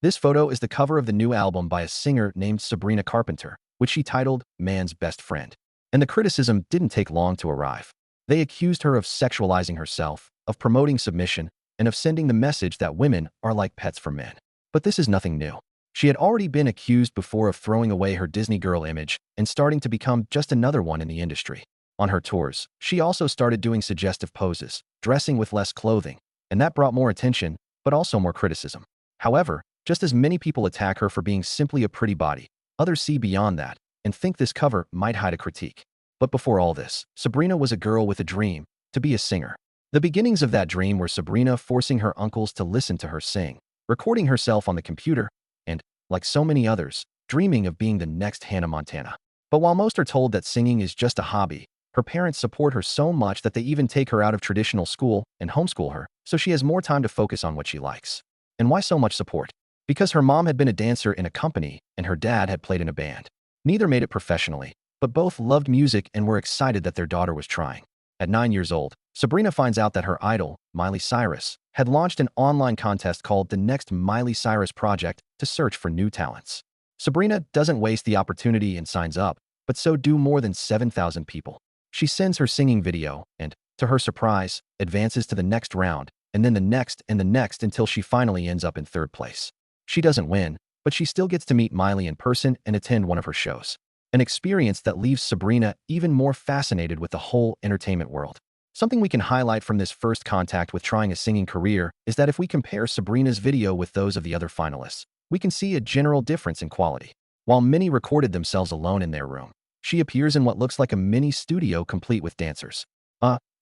This photo is the cover of the new album by a singer named Sabrina Carpenter, which she titled Man's Best Friend. And the criticism didn't take long to arrive. They accused her of sexualizing herself, of promoting submission, and of sending the message that women are like pets for men. But this is nothing new. She had already been accused before of throwing away her Disney girl image and starting to become just another one in the industry. On her tours, she also started doing suggestive poses, dressing with less clothing, and that brought more attention, but also more criticism. However, just as many people attack her for being simply a pretty body, others see beyond that and think this cover might hide a critique. But before all this, Sabrina was a girl with a dream, to be a singer. The beginnings of that dream were Sabrina forcing her uncles to listen to her sing, recording herself on the computer, and, like so many others, dreaming of being the next Hannah Montana. But while most are told that singing is just a hobby, her parents support her so much that they even take her out of traditional school and homeschool her, so she has more time to focus on what she likes. And why so much support? Because her mom had been a dancer in a company and her dad had played in a band. Neither made it professionally, but both loved music and were excited that their daughter was trying. At 9 years old, Sabrina finds out that her idol, Miley Cyrus, had launched an online contest called the Next Miley Cyrus Project to search for new talents. Sabrina doesn't waste the opportunity and signs up, but so do more than 7,000 people. She sends her singing video and, to her surprise, advances to the next round, and then the next and the next until she finally ends up in third place. She doesn't win, but she still gets to meet Miley in person and attend one of her shows. An experience that leaves Sabrina even more fascinated with the whole entertainment world. Something we can highlight from this first contact with trying a singing career is that if we compare Sabrina's video with those of the other finalists, we can see a general difference in quality. While many recorded themselves alone in their room, she appears in what looks like a mini studio complete with dancers.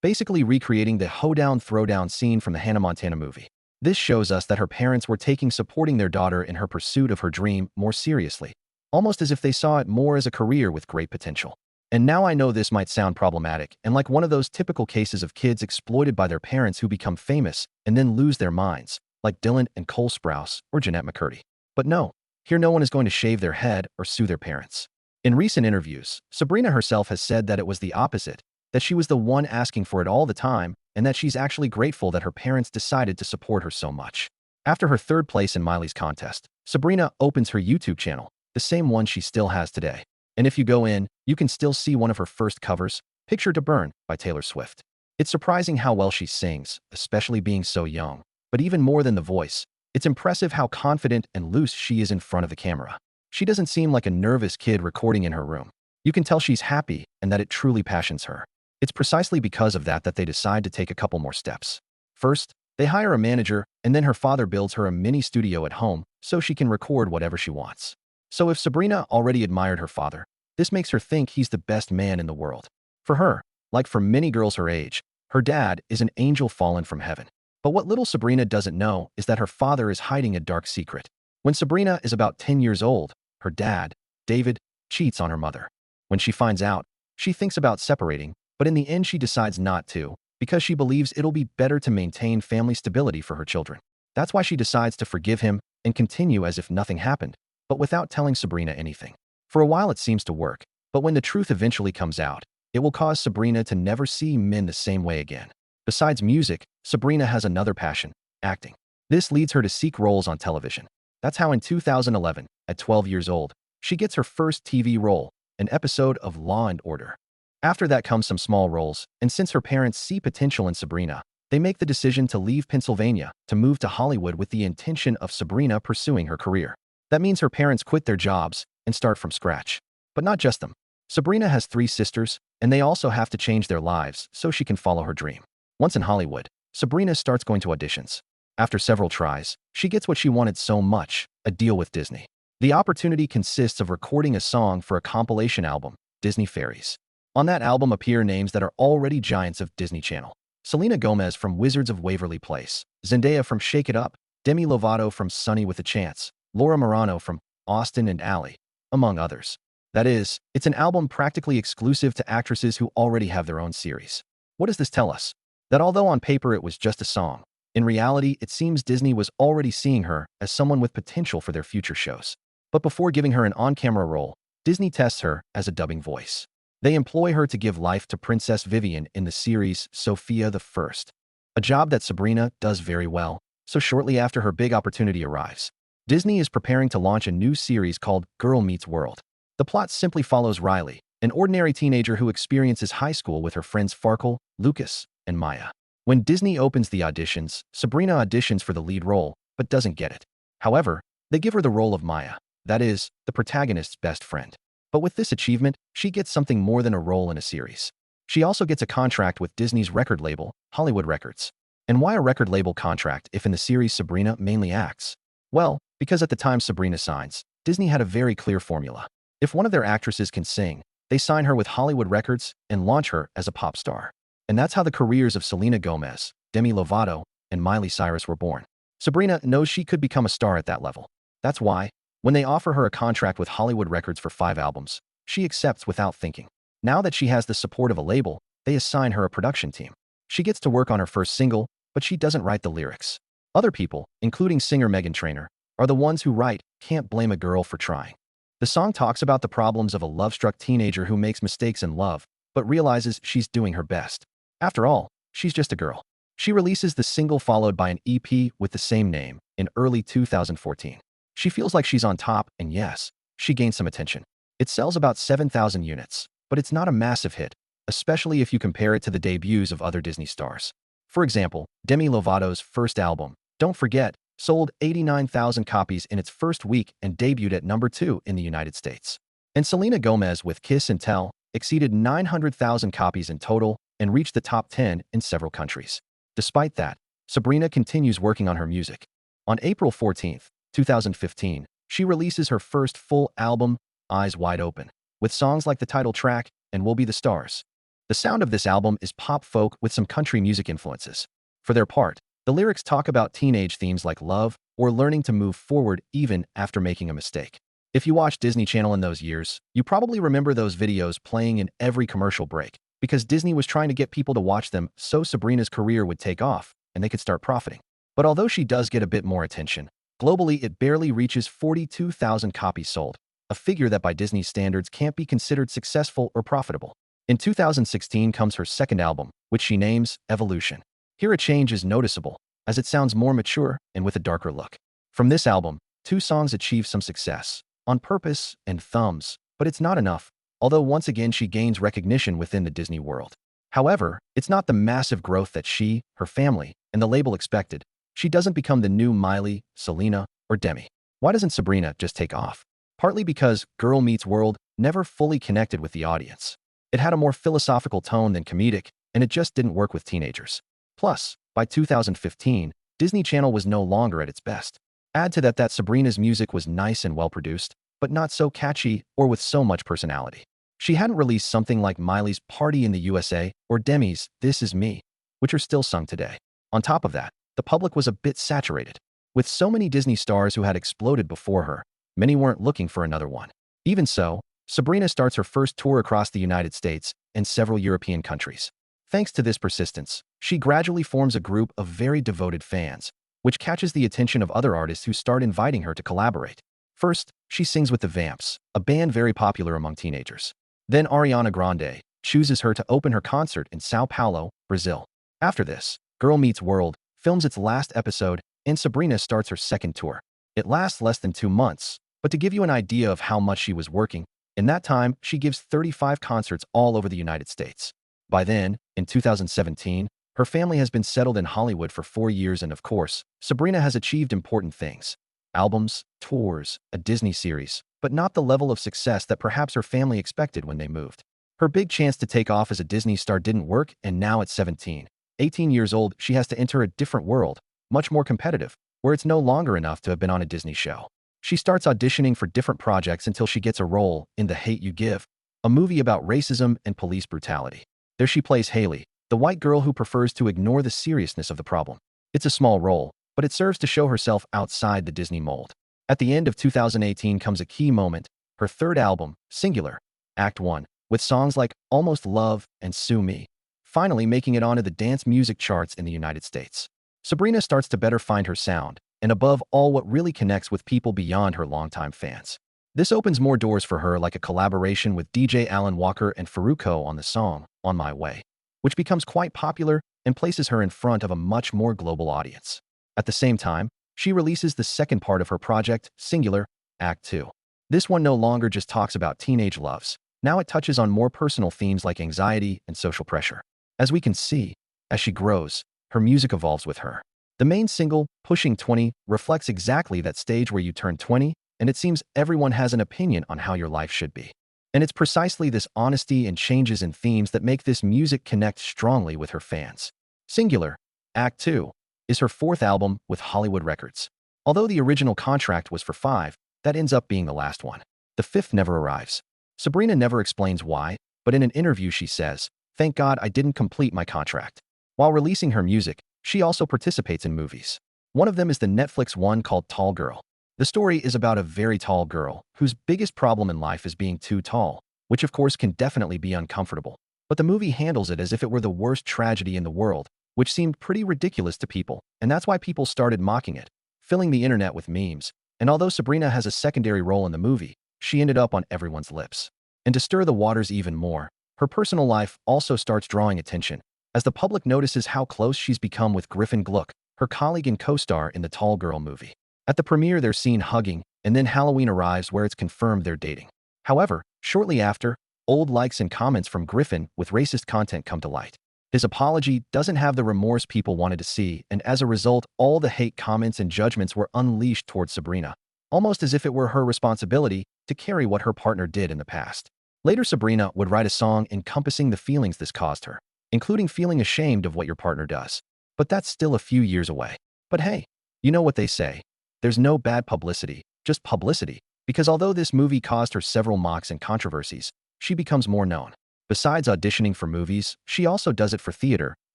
Basically recreating the hoedown throwdown scene from the Hannah Montana movie. This shows us that her parents were taking supporting their daughter in her pursuit of her dream more seriously, almost as if they saw it more as a career with great potential. And now I know this might sound problematic and like one of those typical cases of kids exploited by their parents who become famous and then lose their minds, like Dylan and Cole Sprouse or Jeanette McCurdy. But no, here no one is going to shave their head or sue their parents. In recent interviews, Sabrina herself has said that it was the opposite, that she was the one asking for it all the time, and that she's actually grateful that her parents decided to support her so much. After her third place in Miley's contest, Sabrina opens her YouTube channel, the same one she still has today. And if you go in, you can still see one of her first covers, Picture to Burn by Taylor Swift. It's surprising how well she sings, especially being so young. But even more than the voice, it's impressive how confident and loose she is in front of the camera. She doesn't seem like a nervous kid recording in her room. You can tell she's happy and that it truly passions her. It's precisely because of that they decide to take a couple more steps. First, they hire a manager, and then her father builds her a mini studio at home so she can record whatever she wants. So if Sabrina already admired her father, this makes her think he's the best man in the world. For her, like for many girls her age, her dad is an angel fallen from heaven. But what little Sabrina doesn't know is that her father is hiding a dark secret. When Sabrina is about 10 years old, her dad, David, cheats on her mother. When she finds out, she thinks about separating, but in the end she decides not to, because she believes it'll be better to maintain family stability for her children. That's why she decides to forgive him and continue as if nothing happened, but without telling Sabrina anything. For a while it seems to work, but when the truth eventually comes out, it will cause Sabrina to never see men the same way again. Besides music, Sabrina has another passion, acting. This leads her to seek roles on television. That's how in 2011, at 12 years old, she gets her first TV role, an episode of Law and Order. After that comes some small roles, and since her parents see potential in Sabrina, they make the decision to leave Pennsylvania to move to Hollywood with the intention of Sabrina pursuing her career. That means her parents quit their jobs and start from scratch. But not just them. Sabrina has 3 sisters, and they also have to change their lives so she can follow her dream. Once in Hollywood, Sabrina starts going to auditions. After several tries, she gets what she wanted so much, a deal with Disney. The opportunity consists of recording a song for a compilation album, Disney Fairies. On that album appear names that are already giants of Disney Channel. Selena Gomez from Wizards of Waverly Place, Zendaya from Shake It Up, Demi Lovato from Sunny with a Chance, Laura Marano from Austin and Ally, among others. That is, it's an album practically exclusive to actresses who already have their own series. What does this tell us? That although on paper it was just a song, in reality it seems Disney was already seeing her as someone with potential for their future shows. But before giving her an on-camera role, Disney tests her as a dubbing voice. They employ her to give life to Princess Vivian in the series Sophia the First, a job that Sabrina does very well, so shortly after her big opportunity arrives. Disney is preparing to launch a new series called Girl Meets World. The plot simply follows Riley, an ordinary teenager who experiences high school with her friends Farkle, Lucas, and Maya. When Disney opens the auditions, Sabrina auditions for the lead role, but doesn't get it. However, they give her the role of Maya, that is, the protagonist's best friend. But with this achievement, she gets something more than a role in a series. She also gets a contract with Disney's record label, Hollywood Records. And why a record label contract if in the series Sabrina mainly acts? Well, because at the time Sabrina signs, Disney had a very clear formula. If one of their actresses can sing, they sign her with Hollywood Records and launch her as a pop star. And that's how the careers of Selena Gomez, Demi Lovato, and Miley Cyrus were born. Sabrina knows she could become a star at that level. That's why, when they offer her a contract with Hollywood Records for 5 albums, she accepts without thinking. Now that she has the support of a label, they assign her a production team. She gets to work on her first single, but she doesn't write the lyrics. Other people, including singer Meghan Trainor, are the ones who write Can't Blame a Girl for Trying. The song talks about the problems of a love-struck teenager who makes mistakes in love, but realizes she's doing her best. After all, she's just a girl. She releases the single followed by an EP with the same name in early 2014. She feels like she's on top, and yes, she gains some attention. It sells about 7,000 units, but it's not a massive hit, especially if you compare it to the debuts of other Disney stars. For example, Demi Lovato's first album, Don't Forget, sold 89,000 copies in its first week and debuted at number 2 in the United States. And Selena Gomez with Kiss and Tell exceeded 900,000 copies in total and reached the top 10 in several countries. Despite that, Sabrina continues working on her music. On April 14, 2015, she releases her first full album, Eyes Wide Open, with songs like the title track and We'll Be the Stars. The sound of this album is pop folk with some country music influences. For their part, the lyrics talk about teenage themes like love or learning to move forward even after making a mistake. If you watched Disney Channel in those years, you probably remember those videos playing in every commercial break because Disney was trying to get people to watch them so Sabrina's career would take off and they could start profiting. But although she does get a bit more attention, globally it barely reaches 42,000 copies sold, a figure that by Disney's standards can't be considered successful or profitable. In 2016 comes her second album, which she names Evolution. Here a change is noticeable, as it sounds more mature and with a darker look. From this album, 2 songs achieve some success, On Purpose and Thumbs, but it's not enough, although once again she gains recognition within the Disney world. However, it's not the massive growth that she, her family, and the label expected. She doesn't become the new Miley, Selena, or Demi. Why doesn't Sabrina just take off? Partly because Girl Meets World never fully connected with the audience. It had a more philosophical tone than comedic, and it just didn't work with teenagers. Plus, by 2015, Disney Channel was no longer at its best. Add to that Sabrina's music was nice and well-produced, but not so catchy or with so much personality. She hadn't released something like Miley's Party in the USA or Demi's This Is Me, which are still sung today. On top of that, the public was a bit saturated. With so many Disney stars who had exploded before her, many weren't looking for another one. Even so, Sabrina starts her first tour across the United States and several European countries. Thanks to this persistence, she gradually forms a group of very devoted fans, which catches the attention of other artists who start inviting her to collaborate. First, she sings with the Vamps, a band very popular among teenagers. Then Ariana Grande chooses her to open her concert in Sao Paulo, Brazil. After this, Girl Meets World films its last episode, and Sabrina starts her second tour. It lasts less than 2 months, but to give you an idea of how much she was working, in that time, she gives 35 concerts all over the United States. By then, in 2017, her family has been settled in Hollywood for 4 years and of course, Sabrina has achieved important things. Albums, tours, a Disney series, but not the level of success that perhaps her family expected when they moved. Her big chance to take off as a Disney star didn't work, and now at 17, 18 years old, she has to enter a different world, much more competitive, where it's no longer enough to have been on a Disney show. She starts auditioning for different projects until she gets a role in The Hate You Give, a movie about racism and police brutality. There she plays Haley, the white girl who prefers to ignore the seriousness of the problem. It's a small role, but it serves to show herself outside the Disney mold. At the end of 2018 comes a key moment, her third album, Singular, Act 1, with songs like Almost Love and Sue Me, finally making it onto the dance music charts in the United States. Sabrina starts to better find her sound, and above all what really connects with people beyond her longtime fans. This opens more doors for her, like a collaboration with DJ Alan Walker and Farruko on the song On My Way, which becomes quite popular and places her in front of a much more global audience. At the same time, she releases the second part of her project, Singular, Act 2. This one no longer just talks about teenage loves. Now it touches on more personal themes like anxiety and social pressure. As we can see, as she grows, her music evolves with her. The main single, Pushing 20, reflects exactly that stage where you turn 20, and it seems everyone has an opinion on how your life should be. And it's precisely this honesty and changes in themes that make this music connect strongly with her fans. Singular, Act 2, is her fourth album with Hollywood Records. Although the original contract was for 5, that ends up being the last one. The fifth never arrives. Sabrina never explains why, but in an interview she says, "Thank God I didn't complete my contract." While releasing her music, she also participates in movies. One of them is the Netflix one called Tall Girl. The story is about a very tall girl whose biggest problem in life is being too tall, which of course can definitely be uncomfortable. But the movie handles it as if it were the worst tragedy in the world, which seemed pretty ridiculous to people, and that's why people started mocking it, filling the internet with memes. And although Sabrina has a secondary role in the movie, she ended up on everyone's lips. And to stir the waters even more, her personal life also starts drawing attention, as the public notices how close she's become with Griffin Gluck, her colleague and co-star in the Tall Girl movie. At the premiere, they're seen hugging, and then Halloween arrives where it's confirmed they're dating. However, shortly after, old likes and comments from Griffin with racist content come to light. His apology doesn't have the remorse people wanted to see, and as a result, all the hate comments and judgments were unleashed towards Sabrina, almost as if it were her responsibility to carry what her partner did in the past. Later, Sabrina would write a song encompassing the feelings this caused her, including feeling ashamed of what your partner does. But that's still a few years away. But hey, you know what they say. There's no bad publicity, just publicity, because although this movie caused her several mocks and controversies, she becomes more known. Besides auditioning for movies, she also does it for theater,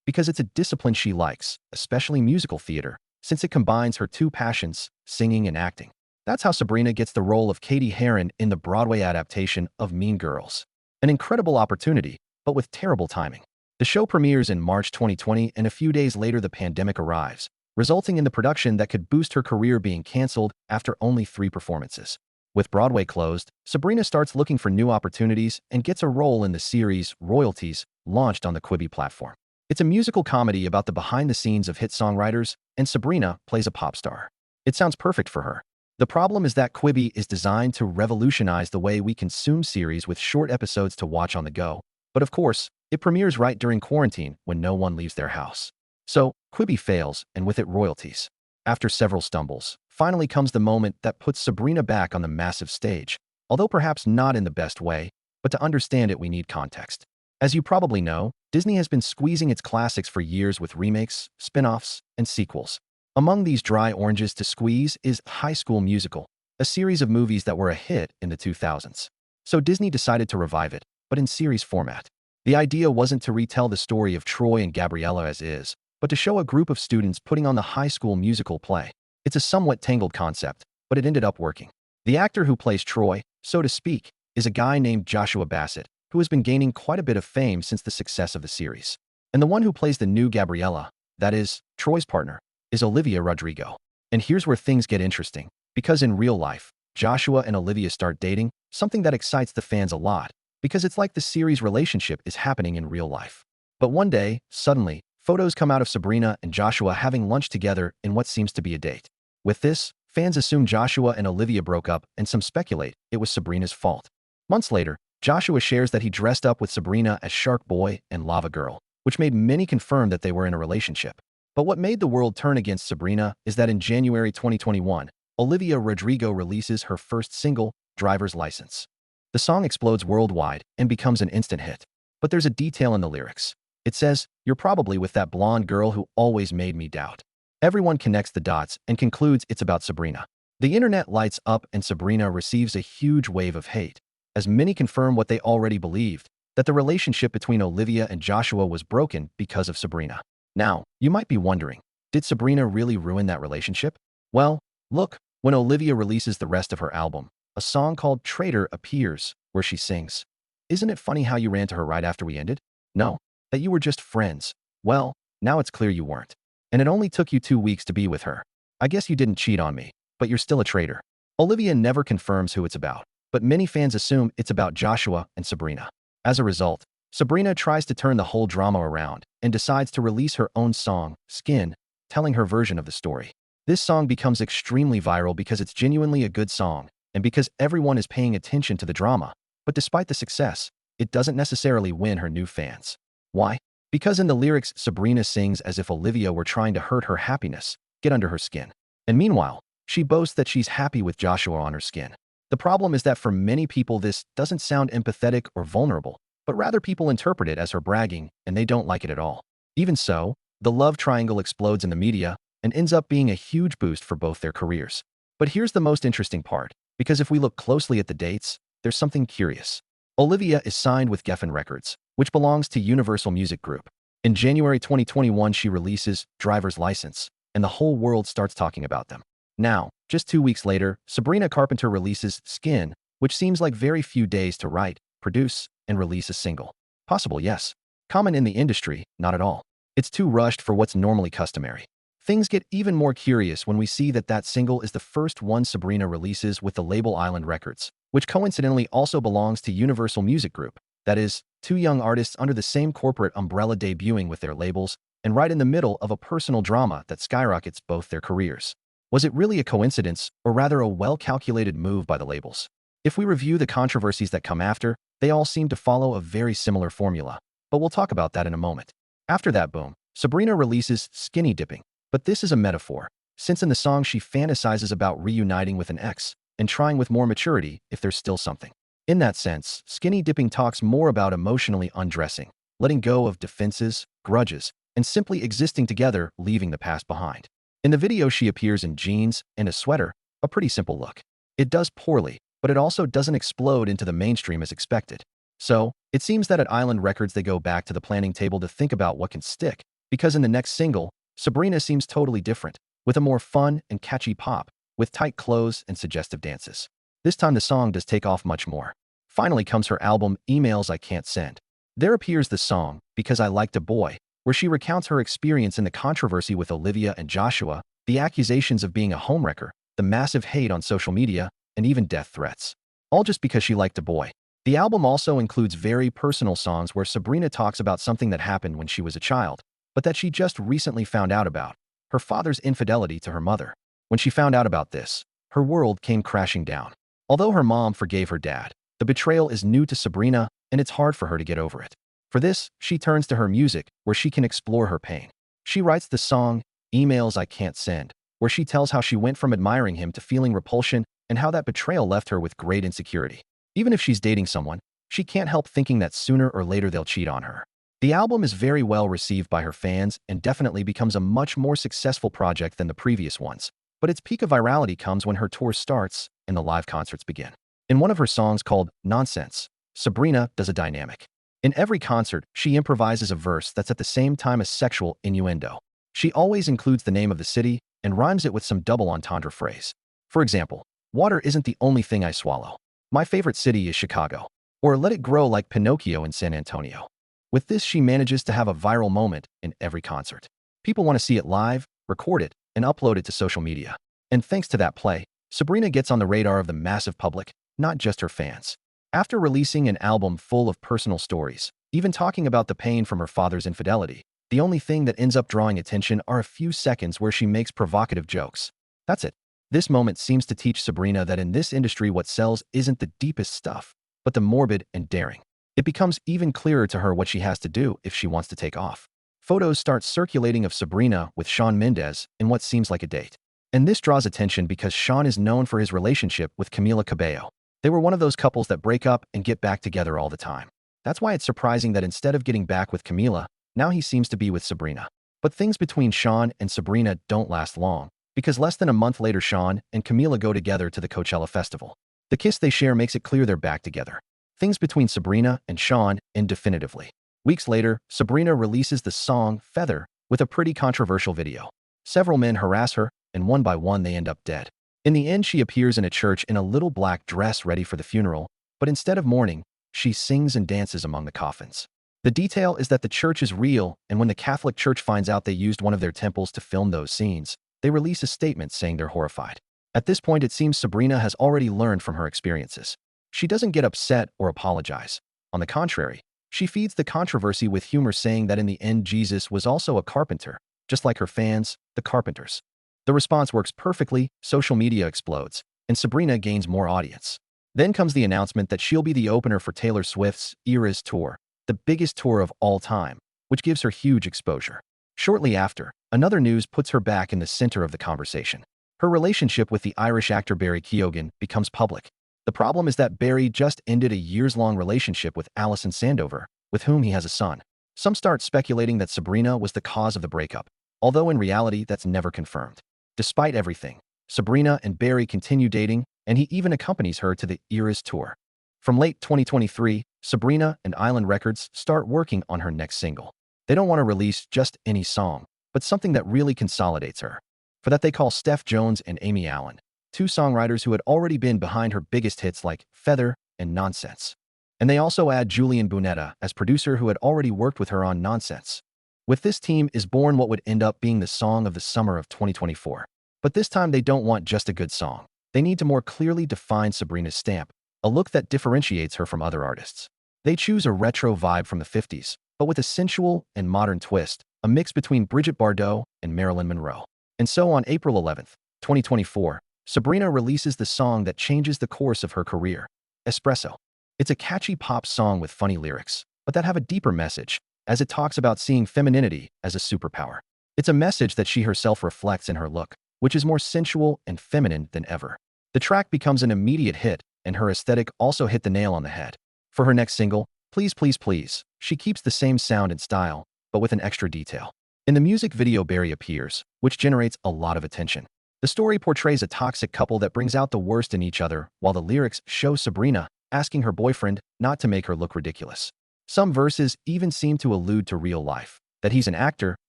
because it's a discipline she likes, especially musical theater, since it combines her two passions, singing and acting. That's how Sabrina gets the role of Katie Heron in the Broadway adaptation of Mean Girls. An incredible opportunity, but with terrible timing. The show premieres in March 2020, and a few days later the pandemic arrives, resulting in the production that could boost her career being canceled after only 3 performances. With Broadway closed, Sabrina starts looking for new opportunities and gets a role in the series Royalties, launched on the Quibi platform. It's a musical comedy about the behind-the-scenes of hit songwriters, and Sabrina plays a pop star. It sounds perfect for her. The problem is that Quibi is designed to revolutionize the way we consume series with short episodes to watch on the go. But of course, it premieres right during quarantine when no one leaves their house. So, Quibi fails, and with it Royalties. After several stumbles, finally comes the moment that puts Sabrina back on the massive stage, although perhaps not in the best way, but to understand it we need context. As you probably know, Disney has been squeezing its classics for years with remakes, spin-offs, and sequels. Among these dry oranges to squeeze is High School Musical, a series of movies that were a hit in the 2000s. So Disney decided to revive it, but in series format. The idea wasn't to retell the story of Troy and Gabriella as is, but to show a group of students putting on the High School Musical play. It's a somewhat tangled concept, but it ended up working. The actor who plays Troy, so to speak, is a guy named Joshua Bassett, who has been gaining quite a bit of fame since the success of the series. And the one who plays the new Gabriella, that is, Troy's partner, is Olivia Rodrigo. And here's where things get interesting, because in real life, Joshua and Olivia start dating, something that excites the fans a lot, because it's like the series' relationship is happening in real life. But one day, suddenly, photos come out of Sabrina and Joshua having lunch together in what seems to be a date. With this, fans assume Joshua and Olivia broke up, and some speculate it was Sabrina's fault. Months later, Joshua shares that he dressed up with Sabrina as Shark Boy and Lava Girl, which made many confirm that they were in a relationship. But what made the world turn against Sabrina is that in January 2021, Olivia Rodrigo releases her first single, Driver's License. The song explodes worldwide and becomes an instant hit. But there's a detail in the lyrics. It says, "You're probably with that blonde girl who always made me doubt." Everyone connects the dots and concludes it's about Sabrina. The internet lights up and Sabrina receives a huge wave of hate, as many confirm what they already believed, that the relationship between Olivia and Joshua was broken because of Sabrina. Now, you might be wondering, did Sabrina really ruin that relationship? Well, look, when Olivia releases the rest of her album, a song called Traitor appears, where she sings, "Isn't it funny how you ran to her right after we ended? No, that you were just friends. Well, now it's clear you weren't. And it only took you 2 weeks to be with her. I guess you didn't cheat on me, but you're still a traitor." Olivia never confirms who it's about, but many fans assume it's about Joshua and Sabrina. As a result, Sabrina tries to turn the whole drama around and decides to release her own song, Skin, telling her version of the story. This song becomes extremely viral because it's genuinely a good song and because everyone is paying attention to the drama. But despite the success, it doesn't necessarily win her new fans. Why? Because in the lyrics, Sabrina sings as if Olivia were trying to hurt her happiness, get under her skin. And meanwhile, she boasts that she's happy with Joshua on her skin. The problem is that for many people this doesn't sound empathetic or vulnerable, but rather people interpret it as her bragging, and they don't like it at all. Even so, the love triangle explodes in the media and ends up being a huge boost for both their careers. But here's the most interesting part, because if we look closely at the dates, there's something curious. Olivia is signed with Geffen Records, which belongs to Universal Music Group. In January 2021, she releases Driver's License, and the whole world starts talking about them. Now, just 2 weeks later, Sabrina Carpenter releases Skin, which seems like very few days to write, produce, and release a single. Possible, yes. Common in the industry, not at all. It's too rushed for what's normally customary. Things get even more curious when we see that that single is the first one Sabrina releases with the label Island Records, which coincidentally also belongs to Universal Music Group. That is, two young artists under the same corporate umbrella debuting with their labels, and right in the middle of a personal drama that skyrockets both their careers. Was it really a coincidence, or rather a well-calculated move by the labels? If we review the controversies that come after, they all seem to follow a very similar formula, but we'll talk about that in a moment. After that boom, Sabrina releases Skinny Dipping, but this is a metaphor, since in the song she fantasizes about reuniting with an ex and trying with more maturity if there's still something. In that sense, Skinny Dipping talks more about emotionally undressing, letting go of defenses, grudges, and simply existing together, leaving the past behind. In the video, she appears in jeans and a sweater, a pretty simple look. It does poorly, but it also doesn't explode into the mainstream as expected. So, it seems that at Island Records they go back to the planning table to think about what can stick, because in the next single, Sabrina seems totally different, with a more fun and catchy pop, with tight clothes and suggestive dances. This time the song does take off much more. Finally comes her album, Emails I Can't Send. There appears the song, Because I Liked a Boy, where she recounts her experience in the controversy with Olivia and Joshua, the accusations of being a homewrecker, the massive hate on social media, and even death threats. All just because she liked a boy. The album also includes very personal songs where Sabrina talks about something that happened when she was a child, but that she just recently found out about, her father's infidelity to her mother. When she found out about this, her world came crashing down. Although her mom forgave her dad, the betrayal is new to Sabrina, and it's hard for her to get over it. For this, she turns to her music, where she can explore her pain. She writes the song, Emails I Can't Send, where she tells how she went from admiring him to feeling repulsion and how that betrayal left her with great insecurity. Even if she's dating someone, she can't help thinking that sooner or later they'll cheat on her. The album is very well received by her fans and definitely becomes a much more successful project than the previous ones. But its peak of virality comes when her tour starts and the live concerts begin. In one of her songs called Nonsense, Sabrina does a dynamic. In every concert, she improvises a verse that's at the same time a sexual innuendo. She always includes the name of the city and rhymes it with some double entendre phrase. For example, water isn't the only thing I swallow. My favorite city is Chicago. Or let it grow like Pinocchio in San Antonio. With this, she manages to have a viral moment in every concert. People want to see it live, record it, and upload it to social media. And thanks to that play, Sabrina gets on the radar of the massive public, not just her fans. After releasing an album full of personal stories, even talking about the pain from her father's infidelity, the only thing that ends up drawing attention are a few seconds where she makes provocative jokes. That's it. This moment seems to teach Sabrina that in this industry what sells isn't the deepest stuff, but the morbid and daring. It becomes even clearer to her what she has to do if she wants to take off. Photos start circulating of Sabrina with Shawn Mendes in what seems like a date. And this draws attention because Shawn is known for his relationship with Camila Cabello. They were one of those couples that break up and get back together all the time. That's why it's surprising that instead of getting back with Camila, now he seems to be with Sabrina. But things between Shawn and Sabrina don't last long, because less than a month later Shawn and Camila go together to the Coachella Festival. The kiss they share makes it clear they're back together. Things between Sabrina and Shawn end definitively. Weeks later, Sabrina releases the song Feather with a pretty controversial video. Several men harass her, and one by one they end up dead. In the end, she appears in a church in a little black dress ready for the funeral, but instead of mourning, she sings and dances among the coffins. The detail is that the church is real, and when the Catholic Church finds out they used one of their temples to film those scenes, they release a statement saying they're horrified. At this point, it seems Sabrina has already learned from her experiences. She doesn't get upset or apologize. On the contrary, she feeds the controversy with humor, saying that in the end Jesus was also a carpenter, just like her fans, the Carpenters. The response works perfectly, social media explodes, and Sabrina gains more audience. Then comes the announcement that she'll be the opener for Taylor Swift's Eras Tour, the biggest tour of all time, which gives her huge exposure. Shortly after, another news puts her back in the center of the conversation. Her relationship with the Irish actor Barry Keoghan becomes public. The problem is that Barry just ended a years-long relationship with Alison Sandover, with whom he has a son. Some start speculating that Sabrina was the cause of the breakup, although in reality that's never confirmed. Despite everything, Sabrina and Barry continue dating, and he even accompanies her to the Eras Tour. From late 2023, Sabrina and Island Records start working on her next single. They don't want to release just any song, but something that really consolidates her. For that they call Steph Jones and Amy Allen, two songwriters who had already been behind her biggest hits like Feather and Nonsense. And they also add Julian Bunetta as producer who had already worked with her on Nonsense. With this team is born what would end up being the song of the summer of 2024. But this time they don't want just a good song. They need to more clearly define Sabrina's stamp, a look that differentiates her from other artists. They choose a retro vibe from the 50s, but with a sensual and modern twist, a mix between Brigitte Bardot and Marilyn Monroe. And so on April 11th, 2024, Sabrina releases the song that changes the course of her career, Espresso. It's a catchy pop song with funny lyrics, but that have a deeper message, as it talks about seeing femininity as a superpower. It's a message that she herself reflects in her look, which is more sensual and feminine than ever. The track becomes an immediate hit, and her aesthetic also hit the nail on the head. For her next single, Please Please Please, she keeps the same sound and style, but with an extra detail. In the music video, Barry appears, which generates a lot of attention. The story portrays a toxic couple that brings out the worst in each other, while the lyrics show Sabrina asking her boyfriend not to make her look ridiculous. Some verses even seem to allude to real life, that he's an actor,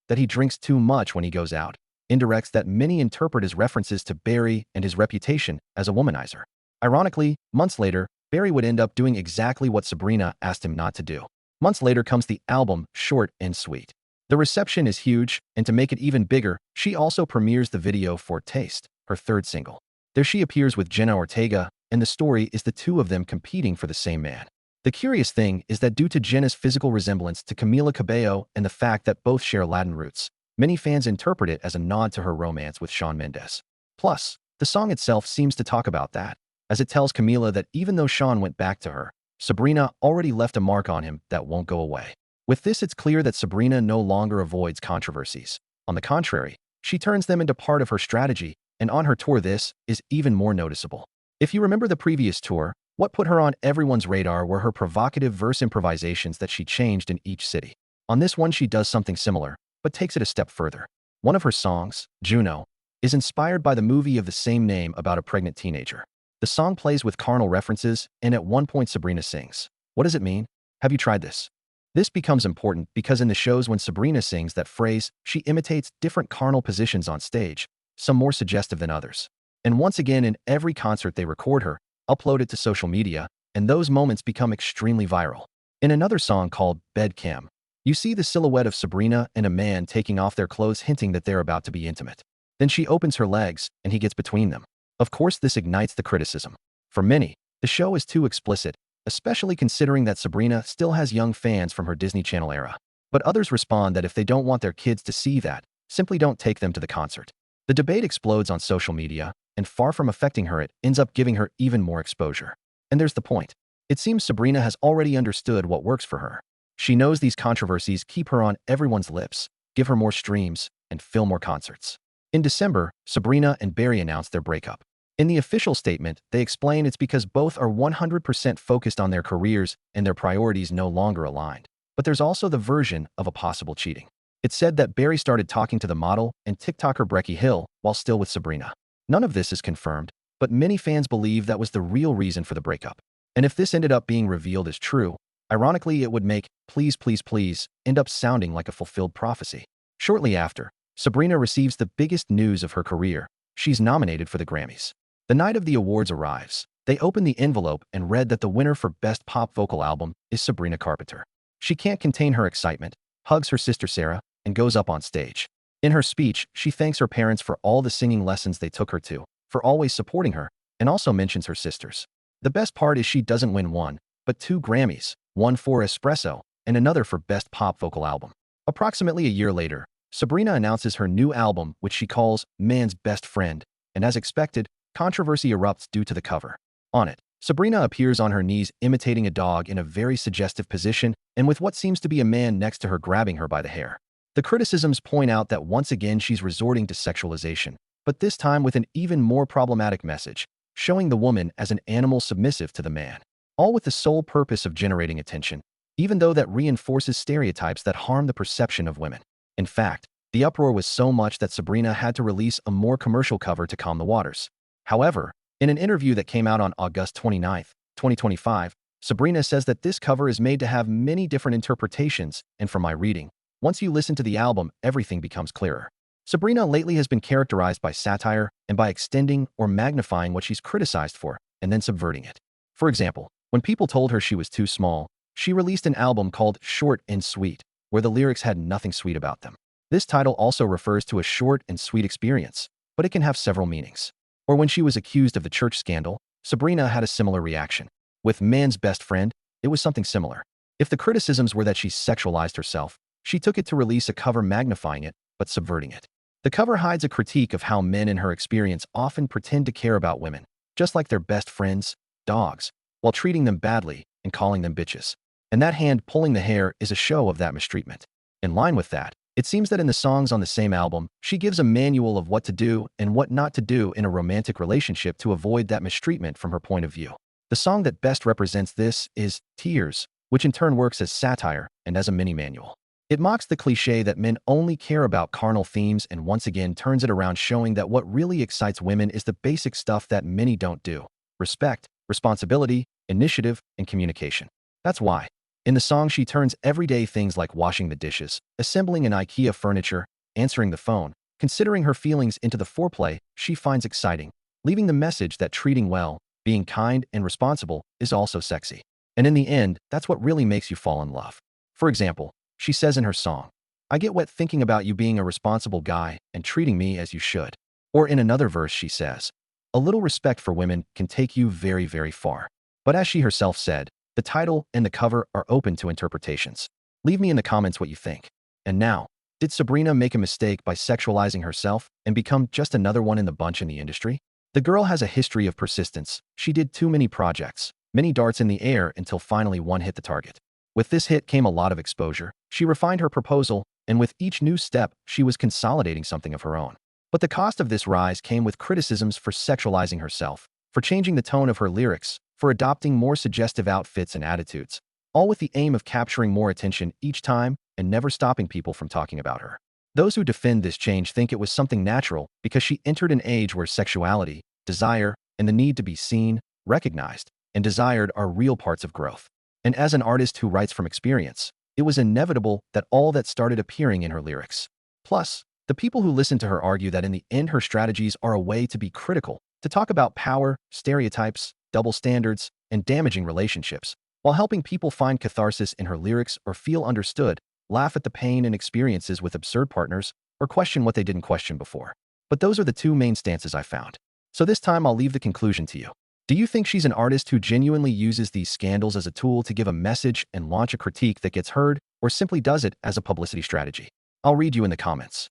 that he drinks too much when he goes out, indirects that many interpret as references to Barry and his reputation as a womanizer. Ironically, months later, Barry would end up doing exactly what Sabrina asked him not to do. Months later comes the album, Short and Sweet. The reception is huge, and to make it even bigger, she also premieres the video for Taste, her third single. There she appears with Jenna Ortega, and the story is the two of them competing for the same man. The curious thing is that due to Jenna's physical resemblance to Camila Cabello and the fact that both share Latin roots, many fans interpret it as a nod to her romance with Shawn Mendes. Plus, the song itself seems to talk about that, as it tells Camila that even though Shawn went back to her, Sabrina already left a mark on him that won't go away. With this, it's clear that Sabrina no longer avoids controversies. On the contrary, she turns them into part of her strategy, and on her tour this is even more noticeable. If you remember the previous tour, what put her on everyone's radar were her provocative verse improvisations that she changed in each city. On this one she does something similar, but takes it a step further. One of her songs, Juno, is inspired by the movie of the same name about a pregnant teenager. The song plays with carnal references, and at one point Sabrina sings, "What does it mean? Have you tried this?" This becomes important because in the shows when Sabrina sings that phrase, she imitates different carnal positions on stage, some more suggestive than others. And once again, in every concert they record her, upload it to social media, and those moments become extremely viral. In another song called Bed Cam, you see the silhouette of Sabrina and a man taking off their clothes, hinting that they're about to be intimate. Then she opens her legs, and he gets between them. Of course, this ignites the criticism. For many, the show is too explicit, especially considering that Sabrina still has young fans from her Disney Channel era. But others respond that if they don't want their kids to see that, simply don't take them to the concert. The debate explodes on social media, and far from affecting her, it ends up giving her even more exposure. And there's the point. It seems Sabrina has already understood what works for her. She knows these controversies keep her on everyone's lips, give her more streams, and fill more concerts. In December, Sabrina and Barry announced their breakup. In the official statement, they explain it's because both are 100% focused on their careers and their priorities no longer aligned. But there's also the version of a possible cheating. It's said that Barry started talking to the model and TikToker Brecky Hill while still with Sabrina. None of this is confirmed, but many fans believe that was the real reason for the breakup. And if this ended up being revealed as true, ironically it would make Please Please Please end up sounding like a fulfilled prophecy. Shortly after, Sabrina receives the biggest news of her career. She's nominated for the Grammys. The night of the awards arrives. They open the envelope and read that the winner for Best Pop Vocal Album is Sabrina Carpenter. She can't contain her excitement, hugs her sister Sarah, and goes up on stage. In her speech, she thanks her parents for all the singing lessons they took her to, for always supporting her, and also mentions her sisters. The best part is she doesn't win one, but 2 Grammys, one for Espresso and another for Best Pop Vocal Album. Approximately a year later, Sabrina announces her new album, which she calls Man's Best Friend, and as expected, controversy erupts due to the cover. On it, Sabrina appears on her knees imitating a dog in a very suggestive position and with what seems to be a man next to her grabbing her by the hair. The criticisms point out that once again she's resorting to sexualization, but this time with an even more problematic message, showing the woman as an animal submissive to the man, all with the sole purpose of generating attention, even though that reinforces stereotypes that harm the perception of women. In fact, the uproar was so much that Sabrina had to release a more commercial cover to calm the waters. However, in an interview that came out on August 29, 2025, Sabrina says that this cover is made to have many different interpretations, and from my reading, once you listen to the album, everything becomes clearer. Sabrina lately has been characterized by satire and by extending or magnifying what she's criticized for, and then subverting it. For example, when people told her she was too small, she released an album called Short and Sweet, where the lyrics had nothing sweet about them. This title also refers to a short and sweet experience, but it can have several meanings. Or when she was accused of the church scandal, Sabrina had a similar reaction. With Man's Best Friend, it was something similar. If the criticisms were that she sexualized herself, she took it to release a cover magnifying it, but subverting it. The cover hides a critique of how men in her experience often pretend to care about women, just like their best friends, dogs, while treating them badly and calling them bitches. And that hand pulling the hair is a show of that mistreatment. In line with that, it seems that in the songs on the same album, she gives a manual of what to do and what not to do in a romantic relationship to avoid that mistreatment from her point of view. The song that best represents this is Tears, which in turn works as satire and as a mini-manual. It mocks the cliché that men only care about carnal themes and once again turns it around, showing that what really excites women is the basic stuff that many don't do: respect, responsibility, initiative, and communication. That's why, in the song, she turns everyday things like washing the dishes, assembling an IKEA furniture, answering the phone, considering her feelings into the foreplay she finds exciting, leaving the message that treating well, being kind and responsible is also sexy. And in the end, that's what really makes you fall in love. For example, she says in her song, "I get wet thinking about you being a responsible guy and treating me as you should." Or in another verse she says, "A little respect for women can take you very, very far." But as she herself said, the title and the cover are open to interpretations. Leave me in the comments what you think. And now, did Sabrina make a mistake by sexualizing herself and become just another one in the bunch in the industry? The girl has a history of persistence. She did too many projects, many darts in the air until finally one hit the target. With this hit came a lot of exposure. She refined her proposal, and with each new step, she was consolidating something of her own. But the cost of this rise came with criticisms for sexualizing herself, for changing the tone of her lyrics, for adopting more suggestive outfits and attitudes, all with the aim of capturing more attention each time and never stopping people from talking about her. Those who defend this change think it was something natural because she entered an age where sexuality, desire, and the need to be seen, recognized, and desired are real parts of growth. And as an artist who writes from experience, it was inevitable that all that started appearing in her lyrics. Plus, the people who listen to her argue that in the end her strategies are a way to be critical, to talk about power, stereotypes, double standards, and damaging relationships, while helping people find catharsis in her lyrics or feel understood, laugh at the pain and experiences with absurd partners, or question what they didn't question before. But those are the two main stances I found. So this time I'll leave the conclusion to you. Do you think she's an artist who genuinely uses these scandals as a tool to give a message and launch a critique that gets heard, or simply does it as a publicity strategy? I'll read you in the comments.